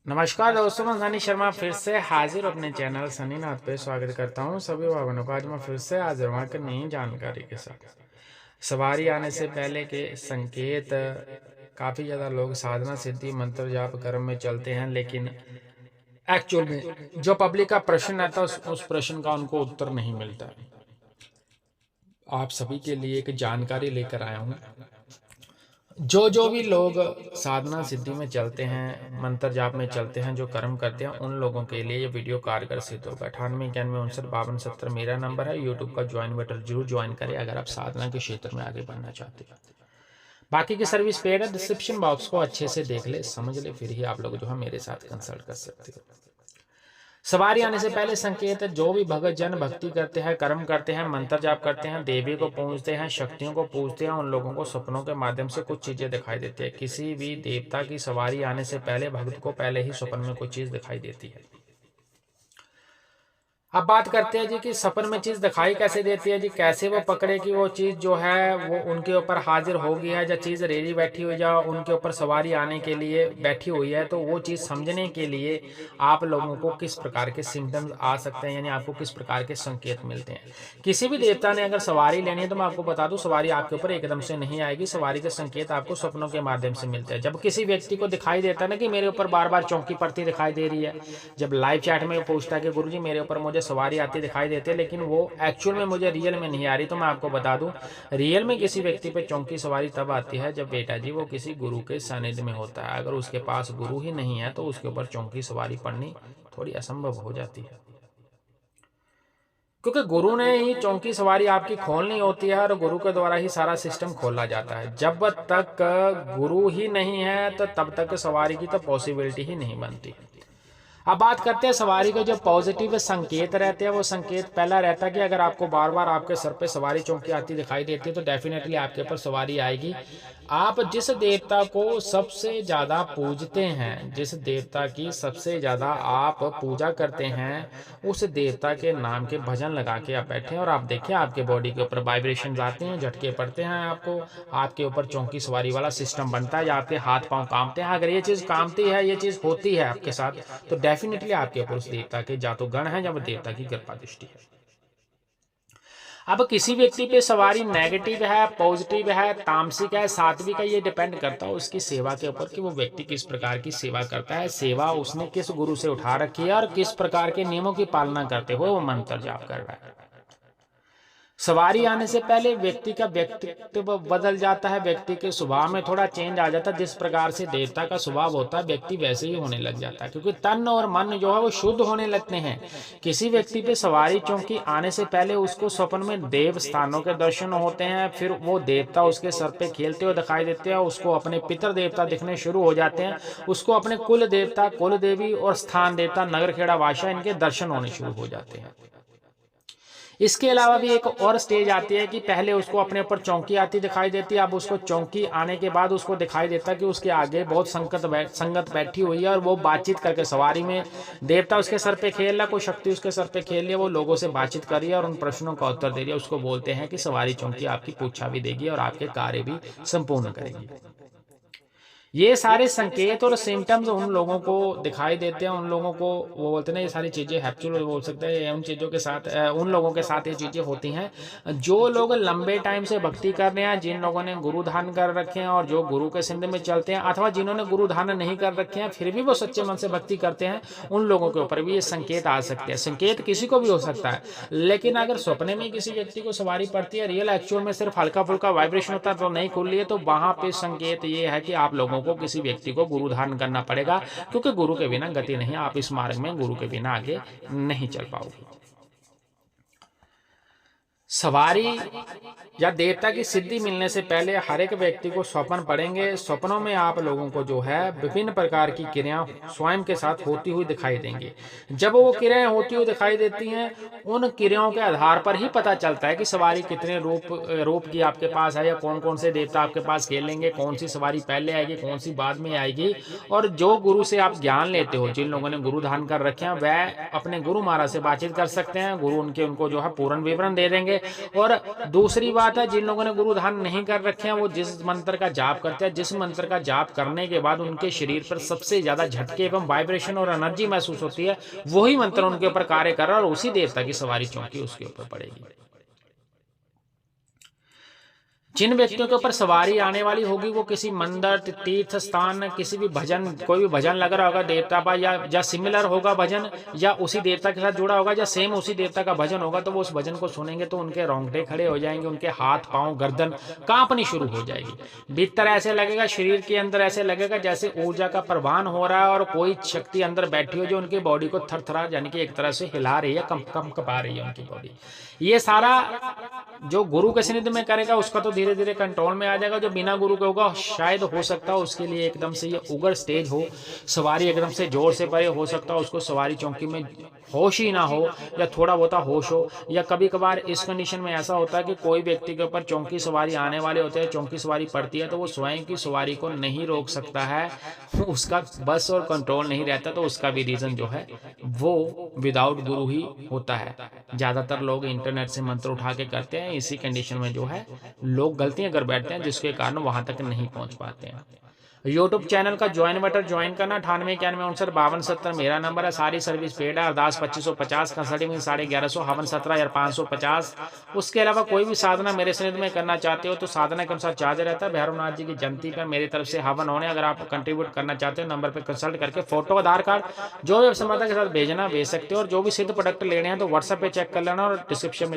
नमस्कार दोस्तों, मैं सनी शर्मा फिर से हाजिर अपने चैनल सनी नाथ पे स्वागत करता हूँ सभी भावनों का। आज मैं फिर से हाजिर हूँ एक नई जानकारी के साथ। सवारी आने से पहले के संकेत। काफ़ी ज़्यादा लोग साधना सिद्धि मंत्र जाप कर्म में चलते हैं, लेकिन एक्चुअल में जो पब्लिक का प्रश्न आता है उस प्रश्न का उनको उत्तर नहीं मिलता। आप सभी के लिए एक जानकारी लेकर आया हूँ। जो भी लोग साधना सिद्धि में चलते हैं, मंत्र जाप में चलते हैं, जो कर्म करते हैं, उन लोगों के लिए ये वीडियो कारगर सिद्ध होगा। 98 91 59 52 70 मेरा नंबर है। यूट्यूब का ज्वाइन बटन जरूर ज्वाइन करें अगर आप साधना के क्षेत्र में आगे बढ़ना चाहते हैं। बाकी की सर्विस पेड है, डिस्क्रिप्शन बॉक्स को अच्छे से देख ले, समझ ले, फिर ही आप लोग जो है मेरे साथ कंसल्ट कर सकते हो। सवारी आने से पहले संकेत है। जो भी भगत जन भक्ति करते हैं, कर्म करते हैं, मंत्र जाप करते हैं, देवी को पूजते हैं, शक्तियों को पूजते हैं, उन लोगों को सपनों के माध्यम से कुछ चीजें दिखाई देती है। किसी भी देवता की सवारी आने से पहले भक्त को पहले ही सपन में कोई चीज दिखाई देती है। अब बात करते हैं जी कि सपन में चीज दिखाई कैसे देती है जी, कैसे वो पकड़े कि वो चीज जो है वो उनके ऊपर हाजिर हो गई है, या चीज रेडी बैठी हुई, या उनके ऊपर सवारी आने के लिए बैठी हुई है। तो वो चीज समझने के लिए आप लोगों को किस प्रकार के सिम्टम्स आ सकते हैं, यानी आपको किस प्रकार के संकेत मिलते हैं। किसी भी देवता ने अगर सवारी लेनी है तो मैं आपको बता दूं, सवारी आपके ऊपर एकदम से नहीं आएगी। सवारी के संकेत आपको सपनों के माध्यम से मिलते हैं। जब किसी व्यक्ति को दिखाई देता है ना कि मेरे ऊपर बार बार चौकी पड़ती दिखाई दे रही है, जब लाइव चैट में पूछता है कि गुरुजी मेरे ऊपर मुझे सवारी आती दिखाई देती है, लेकिन वो एक्चुअल में मुझे रियल में नहीं आ रही, तो मैं आपको बता दूं, रियल में किसी व्यक्ति पे चौकी सवारी तब आती है जब बेटा जी वो किसी गुरु के सानिध्य में होता है। अगर उसके पास गुरु ही नहीं है तो उसके ऊपर चौकी सवारी पड़नी थोड़ी असंभव हो जाती है, क्योंकि गुरु ने ही चौकी सवारी आपकी खोलनी होती है और गुरु के द्वारा ही सारा सिस्टम खोला जाता है। जब तक गुरु ही नहीं है तो तब तक सवारी की तो पॉसिबिलिटी ही नहीं बनती। अब बात करते हैं सवारी के जो पॉजिटिव संकेत रहते हैं। वो संकेत पहला रहता है कि अगर आपको बार बार आपके सर पे सवारी चौकी आती दिखाई देती है तो डेफिनेटली आपके ऊपर सवारी आएगी। आप जिस देवता को सबसे ज़्यादा पूजते हैं, जिस देवता की सबसे ज़्यादा आप पूजा करते हैं, उस देवता के नाम के भजन लगा के आप बैठे हैं और आप देखिए आपके बॉडी के ऊपर वाइब्रेशन आते हैं, झटके पड़ते हैं, आपको आपके ऊपर चौकी सवारी वाला सिस्टम बनता है, या आपके हाथ पांव कांपते हैं। अगर ये चीज़ कामती है, ये चीज़ होती है आपके साथ, तो डेफिनेटली आपके ऊपर उस देवता के या तो गण है या देवता की कृपा दृष्टि है। अब किसी व्यक्ति पे सवारी नेगेटिव है, पॉजिटिव है, तामसिक है, सात्विक है, ये डिपेंड करता है उसकी सेवा के ऊपर कि वो व्यक्ति किस प्रकार की सेवा करता है, सेवा उसने किस गुरु से उठा रखी है और किस प्रकार के नियमों की पालना करते हुए वो मंत्र जाप कर रहा है। सवारी आने से पहले व्यक्ति का व्यक्तित्व बदल जाता है, व्यक्ति के स्वभाव में थोड़ा चेंज आ जाता है। जिस प्रकार से देवता का स्वभाव होता है व्यक्ति वैसे ही होने लग जाता है, क्योंकि तन और मन जो है वो शुद्ध होने लगते हैं। किसी व्यक्ति पे सवारी चौकी आने से पहले उसको स्वप्न में देव स्थानों के दर्शन होते हैं, फिर वो देवता उसके सर पे खेलते हुए दिखाई देते हैं, उसको अपने पितर देवता दिखने शुरू हो जाते हैं, उसको अपने कुल देवता, कुल देवी और स्थान देवता, नगर खेड़ा भाषा, इनके दर्शन होने शुरू हो जाते हैं। इसके अलावा भी एक और स्टेज आती है कि पहले उसको अपने ऊपर चौकी आती दिखाई देती है। अब उसको चौकी आने के बाद उसको दिखाई देता है कि उसके आगे बहुत संगत बैठी हुई है और वो बातचीत करके सवारी में देवता उसके सर पे खेल रहा, कोई शक्ति उसके सर पे खेल रही है, वो लोगों से बातचीत कर रही है और उन प्रश्नों का उत्तर दे रही है। उसको बोलते हैं कि सवारी चौकी आपकी पूछा भी देगी और आपके कार्य भी संपूर्ण करेगी। ये सारे संकेत और सिम्टम्स उन लोगों को दिखाई देते हैं, उन लोगों को वो बोलते हैं ना, ये सारी चीज़ें हैप्चुअल बोल सकते हैं, उन चीज़ों के साथ उन लोगों के साथ ये चीज़ें होती हैं जो लोग लंबे टाइम से भक्ति कर रहे हैं, जिन लोगों ने गुरु धारण कर रखे हैं और जो गुरु के सिंध में चलते हैं, अथवा जिन्होंने गुरु धारण नहीं कर रखे हैं फिर भी वो सच्चे मन से भक्ति करते हैं, उन लोगों के ऊपर भी ये संकेत आ सकते हैं। संकेत किसी को भी हो सकता है, लेकिन अगर सपने में किसी व्यक्ति को सवारी पड़ती है, रियल एक्चुअल में सिर्फ हल्का फुल्का वाइब्रेशन होता है तो नहीं खुल रही है, तो वहां पे संकेत ये है कि आप लोगों को किसी व्यक्ति को गुरु धारण करना पड़ेगा, क्योंकि गुरु के बिना गति नहीं। आप इस मार्ग में गुरु के बिना आगे नहीं चल पाओगे। सवारी या देवता की सिद्धि मिलने से पहले हर एक व्यक्ति को स्वप्न पड़ेंगे। स्वप्नों में आप लोगों को जो है विभिन्न प्रकार की क्रियाएं स्वयं के साथ होती हुई दिखाई देंगी। जब वो क्रियाएं होती हुई दिखाई देती हैं, उन क्रियाओं के आधार पर ही पता चलता है कि सवारी कितने रूप की आपके पास है, या कौन कौन से देवता आपके पास खेलेंगे, कौन सी सवारी पहले आएगी, कौन सी बाद में आएगी। और जो गुरु से आप ज्ञान लेते हो, जिन लोगों ने गुरु धारण कर रखे हैं, वह अपने गुरु महाराज से बातचीत कर सकते हैं। गुरु उनको जो है पूर्ण विवरण दे देंगे। और दूसरी बात है, जिन लोगों ने गुरु धारण नहीं कर रखे हैं वो जिस मंत्र का जाप करते हैं, जिस मंत्र का जाप करने के बाद उनके शरीर पर सबसे ज्यादा झटके एवं वाइब्रेशन और एनर्जी महसूस होती है, वही मंत्र उनके ऊपर कार्य कर रहा है और उसी देवता की सवारी चौकी उसके ऊपर पड़ेगी। जिन व्यक्तियों के ऊपर सवारी आने वाली होगी वो किसी मंदिर, तीर्थ स्थान, किसी भी भजन, कोई भी भजन लग रहा होगा देवता पर, या सिमिलर होगा भजन, या उसी देवता के साथ जुड़ा होगा, या सेम उसी देवता का भजन होगा, तो वो उस भजन को सुनेंगे तो उनके रोंगटे खड़े हो जाएंगे, उनके हाथ पांव गर्दन कांपनी शुरू हो जाएगी। भीतर ऐसे लगेगा, शरीर के अंदर ऐसे लगेगा जैसे ऊर्जा का प्रवाहन हो रहा है और कोई शक्ति अंदर बैठी हो जो उनकी बॉडी को थरथरा, यानी कि एक तरह से हिला रही है, कंपा रही है उनकी बॉडी। ये सारा जो गुरु के सानिध्य में करेगा उसका तो धीरे धीरे कंट्रोल में आ जाएगा। जो बिना गुरु के होगा शायद हो सकता है उसके लिए एकदम से ये उग्र स्टेज हो, सवारी एकदम से जोर से परे, हो सकता है उसको सवारी चौकी में होश ही ना हो या थोड़ा बहुत होश हो, या कभी कभार इस कंडीशन में ऐसा होता है कि कोई व्यक्ति के ऊपर चौकी सवारी आने वाले होते हैं, चौकी सवारी पड़ती है तो वो स्वयं की सवारी को नहीं रोक सकता है, उसका बस और कंट्रोल नहीं रहता, तो उसका भी रीजन जो है वो विदाउट गुरु ही होता है। ज्यादातर लोग इंटरनेट से मंत्र उठा के करते हैं, इसी कंडीशन में जो है लोग गलतियां कर बैठते हैं जिसके कारण वहां तक नहीं पहुंच पाते हैं। यूट्यूब चैनल का ज्वाइन बटन ज्वाइन करना, 9891595270 मेरा नंबर है। सारी सर्विस पेड है। अरदास 2550, कंसल्टिंग 1150, हवन 17,550। उसके अलावा कोई भी साधना मेरे सानिध्य में करना चाहते हो तो साधना के अनुसार चार्ज रहता है। भैरवनाथ जी की जयंती पर मेरी तरफ से हवन होने, अगर आप कंट्रीब्यूट करना चाहते हो नंबर पर कंसल्ट करके फोटो, आधार कार्ड जो भी समर्था के साथ भेजना भेज सकते हो। और जो भी सिद्ध प्रोडक्ट लेने हैं तो व्हाट्सएप पे चेक कर लेना और डिस्क्रिप्शन में